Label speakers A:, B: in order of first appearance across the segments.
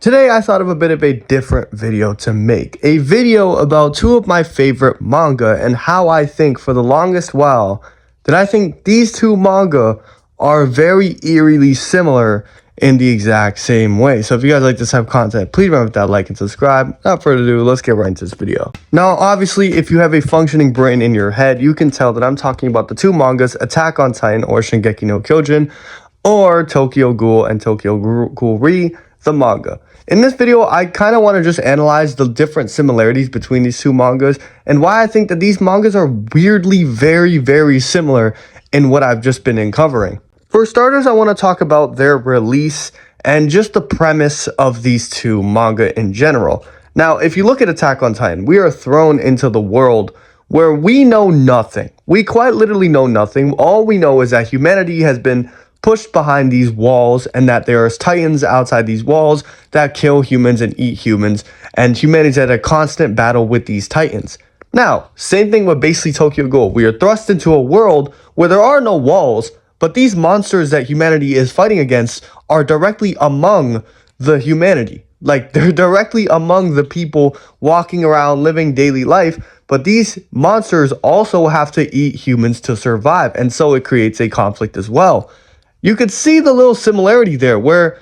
A: Today I thought of a bit of a different video to make. A video about two of my favorite manga and how I think for the longest while that I think these two manga are very eerily similar in the exact same way. So if you guys like this type of content, please remember that like and subscribe. Without further ado, let's get right into this video. Now, obviously, if you have a functioning brain in your head, you can tell that I'm talking about the two mangas, Attack on Titan or Shingeki no Kyojin, or Tokyo-Ghoul and Tokyo-Ghoul Re, the manga. In this video, I kind of want to just analyze the different similarities between these two mangas and why I think that these mangas are weirdly very similar in what I've just been covering. For starters, I want to talk about their release and just the premise of these two manga in general. Now, if you look at Attack on Titan, we are thrown into the world where we know nothing. We quite literally know nothing. All we know is that humanity has been pushed behind these walls and that there are titans outside these walls that kill humans and eat humans, and humanity's at a constant battle with these titans. Now, same thing with basically Tokyo-Ghoul. We are thrust into a world where there are no walls, but these monsters that humanity is fighting against are directly among the humanity. Like, they're directly among the people walking around living daily life, but these monsters also have to eat humans to survive, and so it creates a conflict as well. You could see the little similarity there where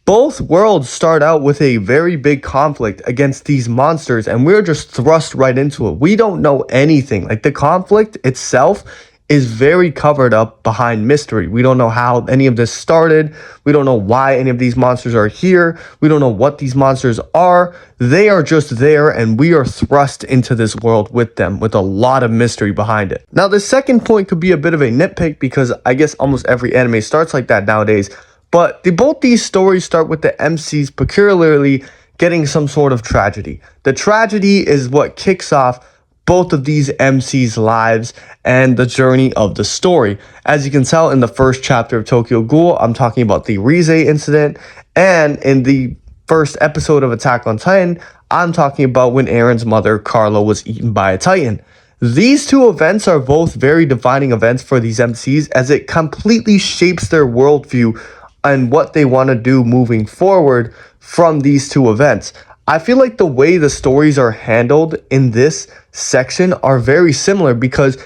A: both worlds start out with a very big conflict against these monsters and we're just thrust right into it. We don't know anything. Like, the conflict itself is very covered up behind mystery. We don't know how any of this started. We don't know why any of these monsters are here. We don't know what these monsters are. They are just there and we are thrust into this world with them with a lot of mystery behind it. Now, the second point could be a bit of a nitpick because I guess almost every anime starts like that nowadays. But both these stories start with the MCs peculiarly getting some sort of tragedy. The tragedy is what kicks off both of these MCs' lives and the journey of the story. As you can tell in the first chapter of Tokyo-Ghoul, I'm talking about the Rize incident, and in the first episode of Attack on Titan, I'm talking about when Eren's mother, Carla, was eaten by a Titan. These two events are both very defining events for these MCs as it completely shapes their worldview and what they want to do moving forward from these two events. I feel like the way the stories are handled in this section are very similar because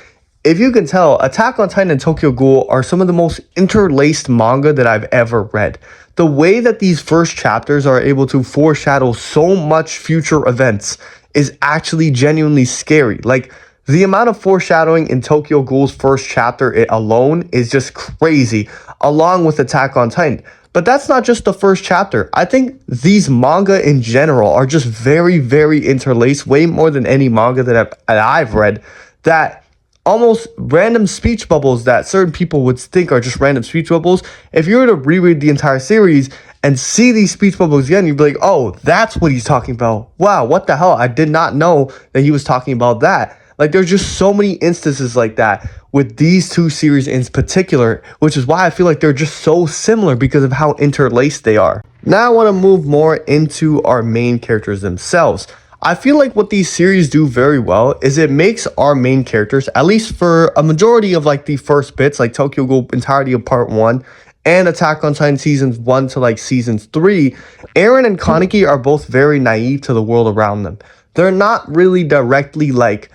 A: if you can tell, Attack on Titan and Tokyo-Ghoul are some of the most interlaced manga that I've ever read. The way that these first chapters are able to foreshadow so much future events is actually genuinely scary. Like, the amount of foreshadowing in Tokyo-Ghoul's first chapter alone is just crazy, along with Attack on Titan. But that's not just the first chapter. I think these manga in general are just very interlaced, way more than any manga that I've read, that almost random speech bubbles that certain people would think are just random speech bubbles. If you were to reread the entire series and see these speech bubbles again, you'd be like, oh, that's what he's talking about. Wow, what the hell? I did not know that he was talking about that. Like, there's just so many instances like that with these two series in particular, which is why I feel like they're just so similar because of how interlaced they are. Now I want to move more into our main characters themselves. I feel like what these series do very well is it makes our main characters, at least for a majority of like the first bits, like Tokyo-Ghoul entirety of part 1 and Attack on Titan seasons 1 to like seasons 3, Eren and Kaneki are both very naive to the world around them. They're not really directly like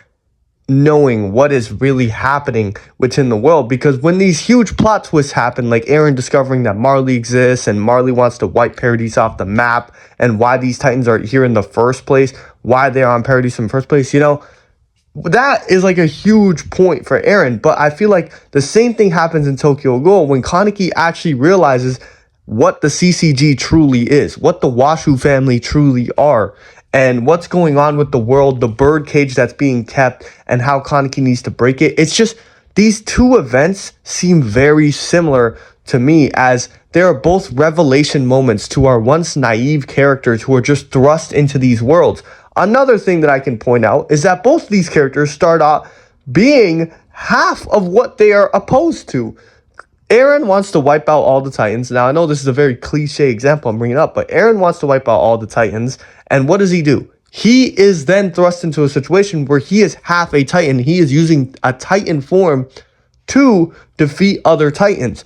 A: knowing what is really happening within the world, because when these huge plot twists happen, like Eren discovering that Marley exists and Marley wants to wipe Paradise off the map and why these Titans are here in the first place, why they're on Paradise in the first place, you know, that is like a huge point for Eren. But I feel like the same thing happens in Tokyo-Ghoul when Kaneki actually realizes what the CCG truly is, what the Washu family truly are, and what's going on with the world, the bird cage that's being kept, and how Kaneki needs to break it. It's just, these two events seem very similar to me, as they are both revelation moments to our once naive characters who are just thrust into these worlds. Another thing that I can point out is that both these characters start out being half of what they are opposed to. Eren wants to wipe out all the Titans. Now, I know this is a very cliche example I'm bringing up, but Eren wants to wipe out all the Titans. And what does he do? He is then thrust into a situation where he is half a Titan. He is using a Titan form to defeat other Titans.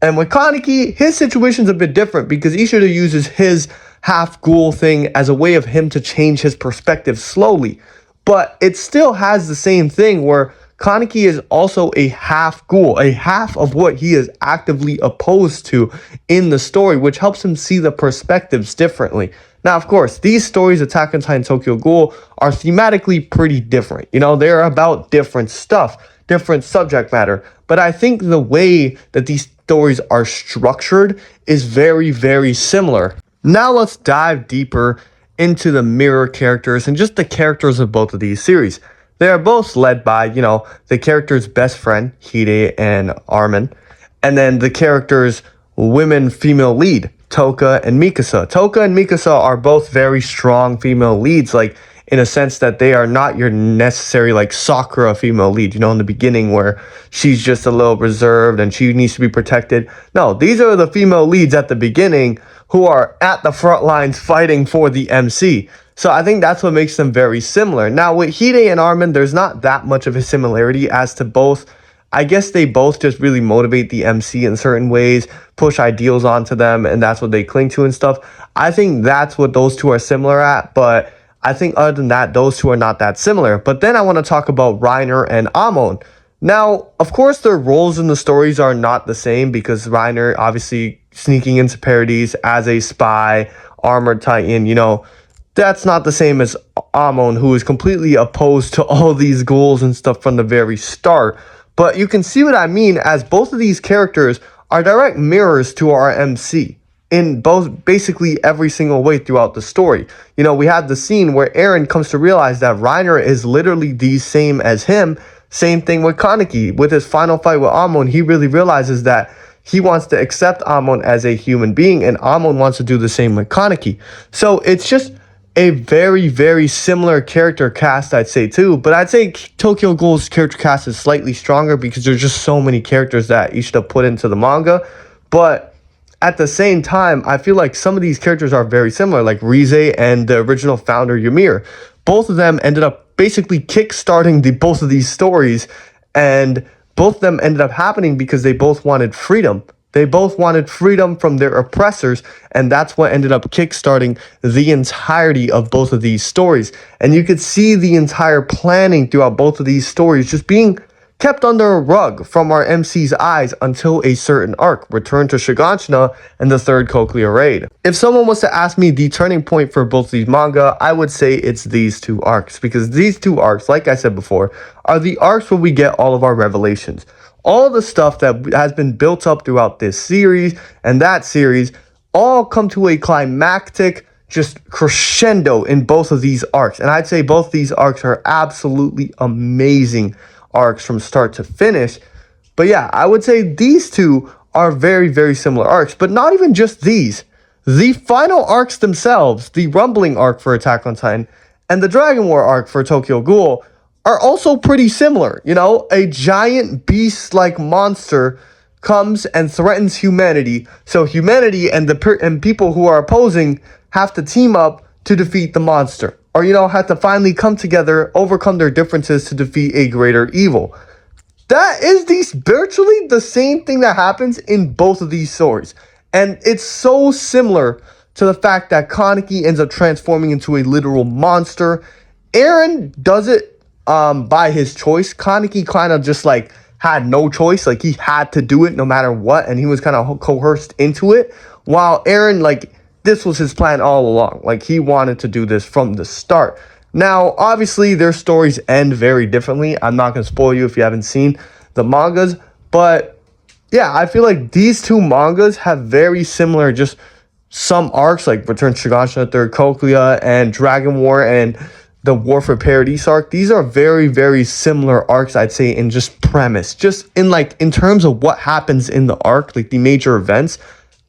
A: And with Kaneki, his situation's a bit different because Ishida uses his half ghoul thing as a way of him to change his perspective slowly. But it still has the same thing where Kaneki is also a half ghoul, a half of what he is actively opposed to in the story, which helps him see the perspectives differently. Now, of course, these stories, Attack on Titan, Tokyo Ghoul, are thematically pretty different. You know, they're about different stuff, different subject matter. But I think the way that these stories are structured is very, very similar. Now let's dive deeper into the mirror characters and just the characters of both of these series. They are both led by, the character's best friend, Hide and Armin, and then the character's female lead, Toka and Mikasa. Toka and Mikasa are both very strong female leads, like in a sense that they are not your necessary like Sakura female lead, in the beginning where she's just a little reserved and she needs to be protected. No, these are the female leads at the beginning who are at the front lines fighting for the MC. So I think that's what makes them very similar. Now with Hide and Armin, there's not that much of a similarity as to both. I guess they both just really motivate the MC in certain ways, push ideals onto them, and that's what they cling to and stuff. I think that's what those two are similar at, but I think other than that, those two are not that similar. But then I want to talk about Reiner and Amon. Now, of course, their roles in the stories are not the same because Reiner obviously sneaking into Paradise as a spy, armored titan, that's not the same as Amon, who is completely opposed to all these goals and stuff from the very start. But you can see what I mean, as both of these characters are direct mirrors to our MC in both basically every single way throughout the story. We have the scene where Eren comes to realize that Reiner is literally the same as him. Same thing with Kaneki. With his final fight with Amon, he really realizes that he wants to accept Amon as a human being, and Amon wants to do the same with Kaneki. So it's just a very, very similar character cast, I'd say, too. But I'd say Tokyo Ghoul's character cast is slightly stronger because there's just so many characters that you should have put into the manga. But at the same time, I feel like some of these characters are very similar, like Rize and the original founder, Ymir. Both of them ended up basically kickstarting both of these stories, and both of them ended up happening because they both wanted freedom. They both wanted freedom from their oppressors, and that's what ended up kickstarting the entirety of both of these stories. And you could see the entire planning throughout both of these stories just being kept under a rug from our MC's eyes until a certain arc, Return to Shiganshina and the Third Cochlear Raid. If someone was to ask me the turning point for both these manga, I would say it's these two arcs, because these two arcs, like I said before, are the arcs where we get all of our revelations. All the stuff that has been built up throughout this series and that series all come to a climactic just crescendo in both of these arcs. And I'd say both these arcs are absolutely amazing arcs from start to finish. But yeah, I would say these two are very, very similar arcs, but not even just these. The final arcs themselves, the Rumbling arc for Attack on Titan and the Dragon War arc for Tokyo Ghoul, are also pretty similar. A giant beast-like monster comes and threatens humanity. So humanity and people who are opposing have to team up to defeat the monster. Or, have to finally come together, overcome their differences to defeat a greater evil. That is virtually the same thing that happens in both of these stories. And it's so similar to the fact that Kaneki ends up transforming into a literal monster. Eren does it by his choice. Kaneki kind of just had no choice. He had to do it no matter what, and he was kind of coerced into it. While Eren, this was his plan all along. He wanted to do this from the start. Now, obviously, their stories end very differently. I'm not going to spoil you if you haven't seen the mangas, but yeah, I feel like these two mangas have very similar just some arcs, like Return to Shiganshina, Third Cochlear, and Dragon War, and the War for Paradise arc. These are very, very similar arcs, I'd say, in just premise. Just in terms of what happens in the arc, the major events,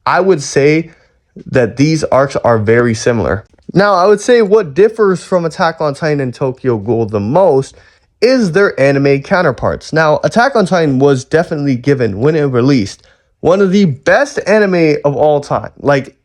A: I would say that these arcs are very similar. Now, I would say what differs from Attack on Titan and Tokyo Ghoul the most is their anime counterparts. Now, Attack on Titan was definitely given, when it released, one of the best anime of all time.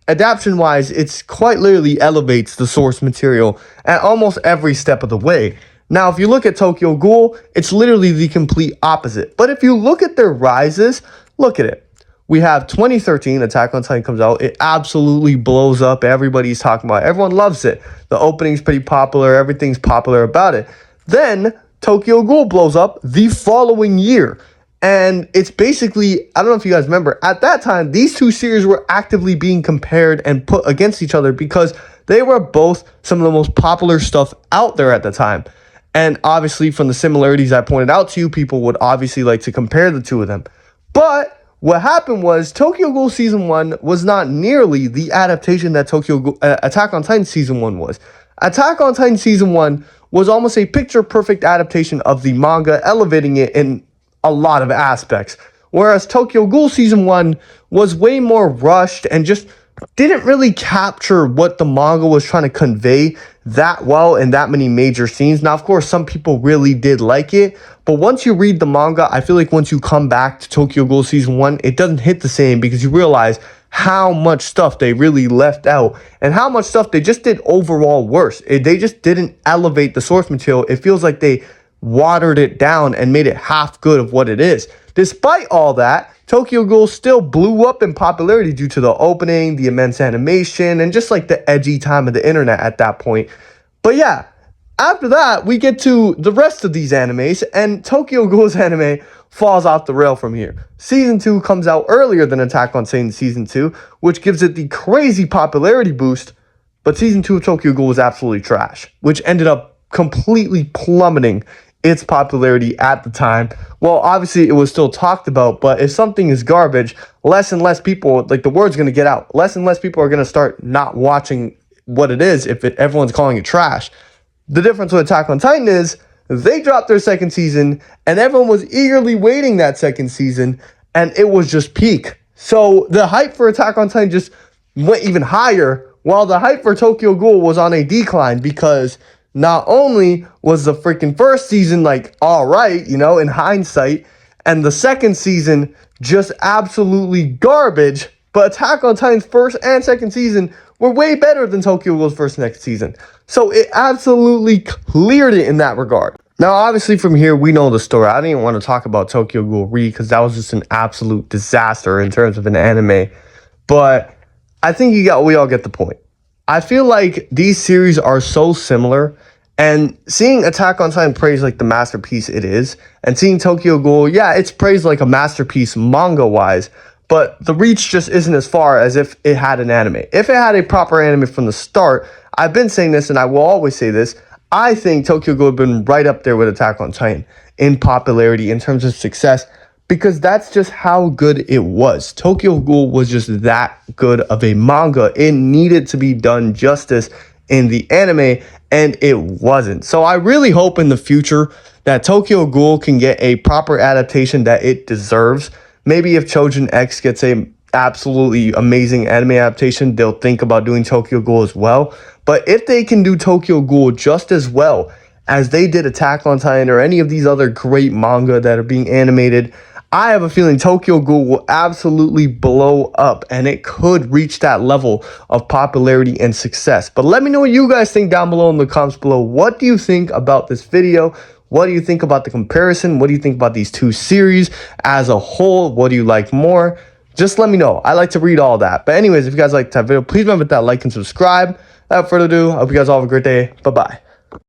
A: Adaptation-wise, it's quite literally elevates the source material at almost every step of the way. Now, if you look at Tokyo Ghoul, it's literally the complete opposite. But if you look at their rises, look at it. we have 2013, Attack on Titan comes out. It absolutely blows up. Everybody's talking about it. Everyone loves it. The opening's pretty popular. Everything's popular about it. Then Tokyo Ghoul blows up the following year. And it's basically, I don't know if you guys remember, at that time, these two series were actively being compared and put against each other because they were both some of the most popular stuff out there at the time. And obviously, from the similarities I pointed out to you, people would obviously like to compare the two of them. But what happened was Tokyo Ghoul Season 1 was not nearly the adaptation that Attack on Titan Season 1 was. Attack on Titan Season 1 was almost a picture-perfect adaptation of the manga, elevating it in a lot of aspects. Whereas Tokyo Ghoul Season 1 was way more rushed and just didn't really capture what the manga was trying to convey that well in that many major scenes. Now, of course, some people really did like it, but once you read the manga, I feel like once you come back to Tokyo Ghoul Season 1, it doesn't hit the same because you realize how much stuff they really left out and how much stuff they just did overall worse. They just didn't elevate the source material. It feels like they watered it down and made it half good of what it is. Despite all that, Tokyo Ghoul still blew up in popularity due to the opening, the immense animation, and just like the edgy time of the internet at that point. But yeah, after that, we get to the rest of these animes, and Tokyo Ghoul's anime falls off the rail from here. Season 2 comes out earlier than Attack on Titan Season 2, which gives it the crazy popularity boost, but Season 2 of Tokyo Ghoul was absolutely trash, which ended up completely plummeting its popularity at the time. Well, obviously it was still talked about, but if something is garbage, less and less people, like the word's going to get out. Less and less people are going to start not watching what it is if everyone's calling it trash. The difference with Attack on Titan is they dropped their second season and everyone was eagerly waiting that second season and it was just peak. So the hype for Attack on Titan just went even higher while the hype for Tokyo Ghoul was on a decline because not only was the freaking first season like all right, you know, in hindsight, and the second season just absolutely garbage, but Attack on Titan's first and second season were way better than Tokyo Ghoul's first and next season. So it absolutely cleared it in that regard. Now, obviously from here, we know the story. I didn't even want to talk about Tokyo Ghoul Re because that was just an absolute disaster in terms of an anime. But I think we all get the point. I feel like these series are so similar, and seeing Attack on Titan praised like the masterpiece it is, and seeing Tokyo Ghoul, yeah, it's praised like a masterpiece manga-wise, but the reach just isn't as far as if it had an anime. If it had a proper anime from the start, I've been saying this and I will always say this, I think Tokyo Ghoul would have been right up there with Attack on Titan in popularity, in terms of success, because that's just how good it was. Tokyo Ghoul was just that good of a manga. It needed to be done justice in the anime, and it wasn't. So I really hope in the future that Tokyo Ghoul can get a proper adaptation that it deserves. Maybe if Chojin X gets a absolutely amazing anime adaptation, they'll think about doing Tokyo Ghoul as well. But if they can do Tokyo Ghoul just as well as they did Attack on Titan or any of these other great manga that are being animated, I have a feeling Tokyo Ghoul will absolutely blow up and it could reach that level of popularity and success. But let me know what you guys think down below in the comments below. What do you think about this video? What do you think about the comparison? What do you think about these two series as a whole? What do you like more? Just let me know. I like to read all that. But anyways, if you guys liked that video, please remember that like and subscribe. Without further ado, I hope you guys all have a great day. Bye-bye.